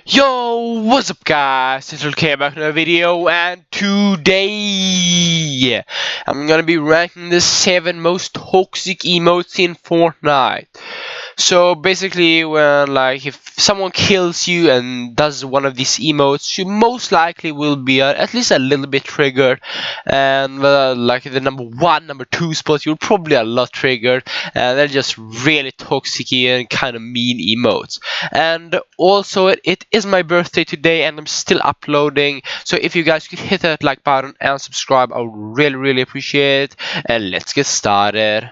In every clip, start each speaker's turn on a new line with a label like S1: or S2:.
S1: Yo, what's up guys, ZetraLake back to another video, and today I'm gonna be ranking the 7 most toxic emotes in Fortnite. So basically, when if someone kills you and does one of these emotes, you most likely will be at least a little bit triggered, and like the number 1, number 2 spot, you're probably a lot triggered, and they're just really toxic and kind of mean emotes. And also, it is my birthday today, and I'm still uploading. So if you guys could hit that like button and subscribe, I would really appreciate it. And let's get started.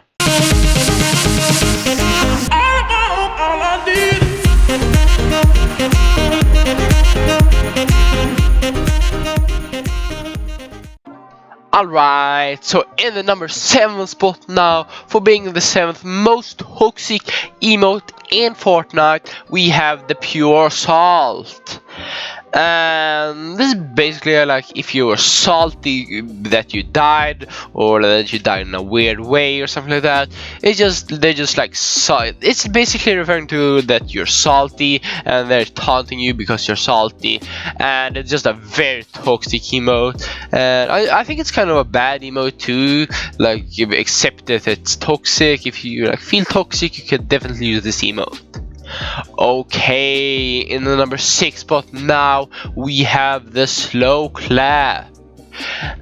S1: Alright, so in the number 7 spot now, for being the 7th most toxic emote in Fortnite, we have the Pure Salt. And this is basically like if you were salty that you died, or that you died in a weird way or something like that. They just like it's basically referring to that you're salty and they're taunting you because you're salty, and it's just a very toxic emote. And I think it's kind of a bad emote too, like you accept that it's toxic. If you feel toxic, you can definitely use this emote. Okay, in the number 6 spot now, we have the Slow Clap.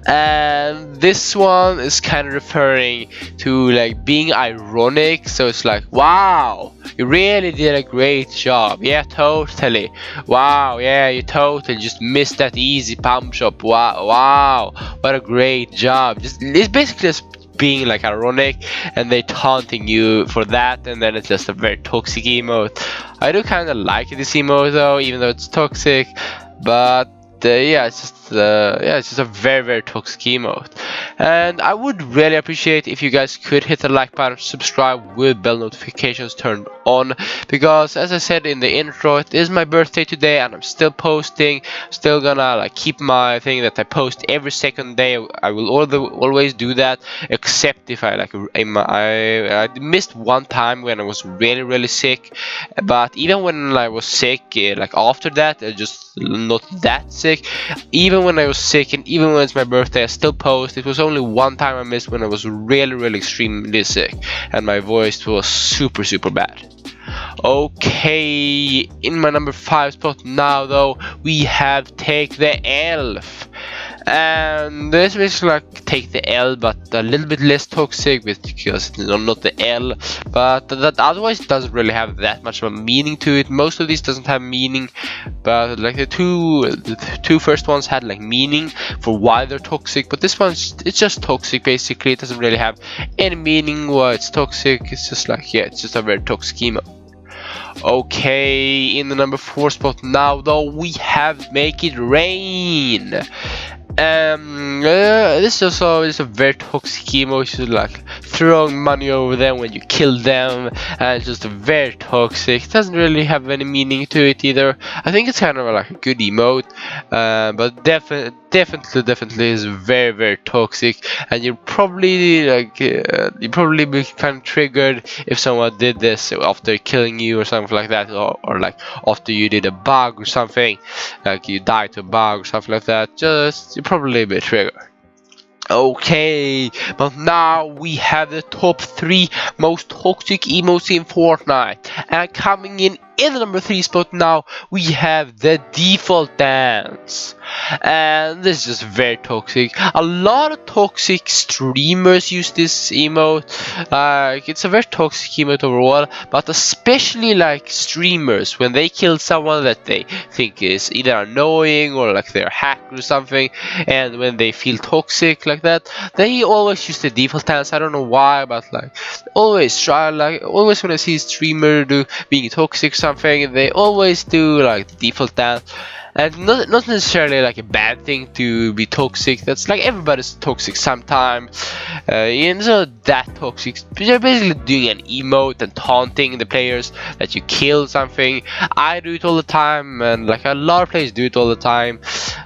S1: And this one is kind of referring to being ironic. So it's like, wow, you really did a great job. Yeah, totally. Wow, yeah, you totally just missed that easy pump shot. Wow, what a great job. It's basically just being ironic, and they taunting you for that, and then it's just a very toxic emote. I do kind of like this emote though, even though it's toxic, but yeah, it's just a very toxic emote. And I would really appreciate if you guys could hit the like button, subscribe with bell notifications turned on, because as I said in the intro, it is my birthday today, and I'm still posting, still gonna keep my thing that I post every second day. I will always do that, except if I missed one time when I was really sick. But even when I was sick, after that, just not that sick, even when I was sick and even when it's my birthday, I still post. It was only one time I missed when I was really extremely sick and my voice was super bad. Okay, in my number 5 spot now though, we have Take the Elf. And this is Take the L, but a little bit less toxic, because it's not the L, but that otherwise doesn't really have that much of a meaning to it. Most of these doesn't have meaning, but the two first ones had meaning for why they're toxic, but this one's it's just toxic basically. It doesn't really have any meaning why it's toxic. It's just yeah, it's just a very toxic emote. Okay, in the number 4 spot now though, we have Make It Rain. This also is a very toxic emote. Throwing money over them when you kill them, and it's just very toxic. It doesn't really have any meaning to it either. I think it's kind of a good emote, but definitely is very toxic, and you'll probably be kind of triggered if someone did this after killing you or something like that, or after you did a bug or something, you died to a bug or something like that. You're probably a bit triggered. Okay, but now we have the top 3 most toxic emotes in Fortnite, and coming in the number 3 spot now, we have the Default Dance. And this is just very toxic. A lot of toxic streamers use this emote. It's a very toxic emote overall, but especially streamers, when they kill someone that they think is either annoying or they're hacked or something, and when they feel toxic like that, they always use the Default Dance. I don't know why, but always when I see a streamer being toxic something, they always do the Default Dance. And not necessarily a bad thing to be toxic. That's everybody's toxic sometimes. It's not that toxic. You're basically doing an emote and taunting the players that you killed something. I do it all the time, and a lot of players do it all the time.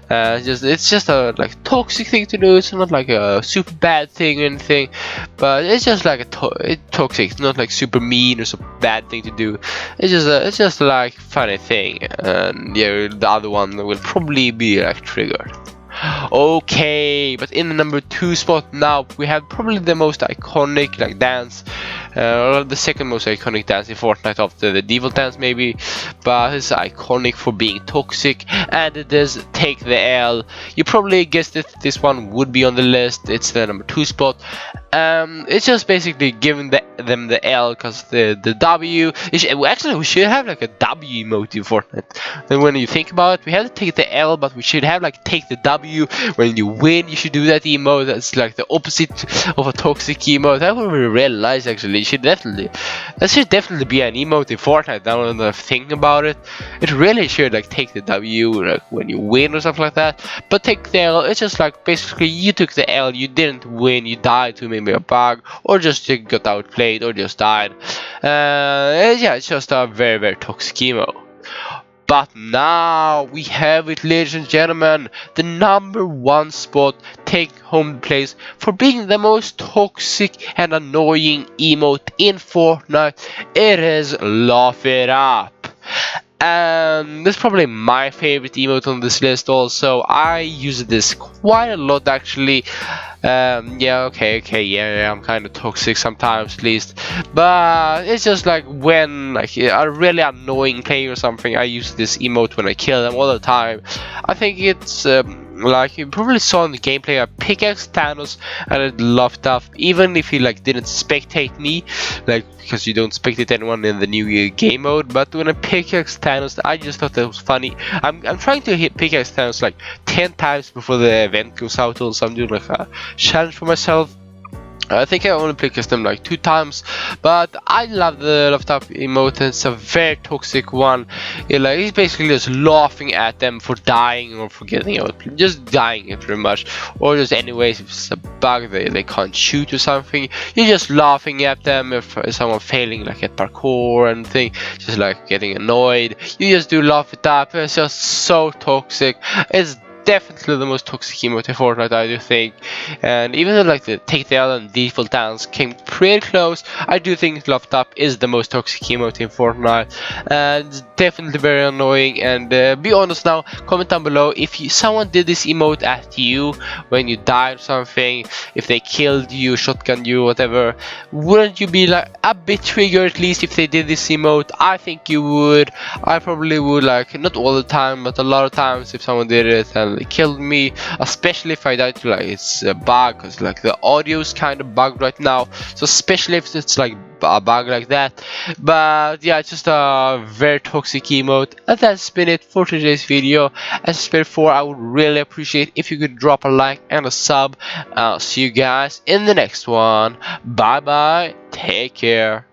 S1: It's just a like toxic thing to do. It's not like a super bad thing or anything, but it's just like it's toxic. It's not like super mean or some bad thing to do. It's just like funny thing, and yeah, the other one will probably be like triggered. Okay, but in the number 2 spot now we have probably the most iconic like dance, or the second most iconic dance in Fortnite after the default dance maybe, but it's iconic for being toxic, and it is Take the L. You probably guessed it, this one would be on the list. It's the number 2 spot. It's just basically giving them the L, because the W actually we should have like a W emote in Fortnite. Then when you think about it, we have to take the L, but we should have like take the W. When you win, you should do that emote. That's like the opposite of a toxic emote. That would be really nice actually. That should definitely be an emote in Fortnite. Now that I'm thinking about it, it really should like take the W like when you win or something like that. But take the L, it's just like basically you took the L, you didn't win, you died to maybe a bug, or just you got outplayed, or just died. Yeah, it's just a very, very toxic emote. But now we have it, ladies and gentlemen, the number 1 spot take home the place for being the most toxic and annoying emote in Fortnite. It is Laugh It Up. And this is probably my favorite emote on this list also. I use this quite a lot actually. Yeah, yeah, I'm kind of toxic sometimes at least, but it's just like when like a really annoying player or something, I use this emote when I kill them all the time. I think it's like you probably saw in the gameplay, I pickaxe Thanos and it laughed up, even if he like didn't spectate me, like because you don't spectate anyone in the new game mode. But when I pickaxe Thanos, I just thought that was funny. I'm trying to hit pickaxe Thanos like 10 times before the event goes out, so I'm doing like a challenge for myself. I think I only pickaxe them like 2 times, but I love the Rooftop Emote. It's a very toxic one. Like he's basically just laughing at them for dying or for getting out, just dying pretty much, or just anyways if it's a bug they can't shoot or something. You're just laughing at them if someone failing like at parkour and thing, just like getting annoyed. You just do Laugh It Up. It's just so toxic. It's definitely the most toxic emote in Fortnite, I do think. And even though like the Take the L and default dance came pretty close, I do think Laughed Up is the most toxic emote in Fortnite, and it's definitely very annoying. And be honest now, comment down below if someone did this emote at you when you died or something, if they killed you, shotgunned you, whatever, wouldn't you be like a bit triggered at least if they did this emote? I think you would. I probably would, like not all the time, but a lot of times if someone did it and they killed me, especially if I died to like it's a bug, because like the audio is kind of bugged right now, so especially if it's like a bug like that. But yeah, it's just a very toxic emote. And that's been it for today's video. As I said before, I would really appreciate if you could drop a like and a sub. I'll see you guys in the next one. Bye bye, take care.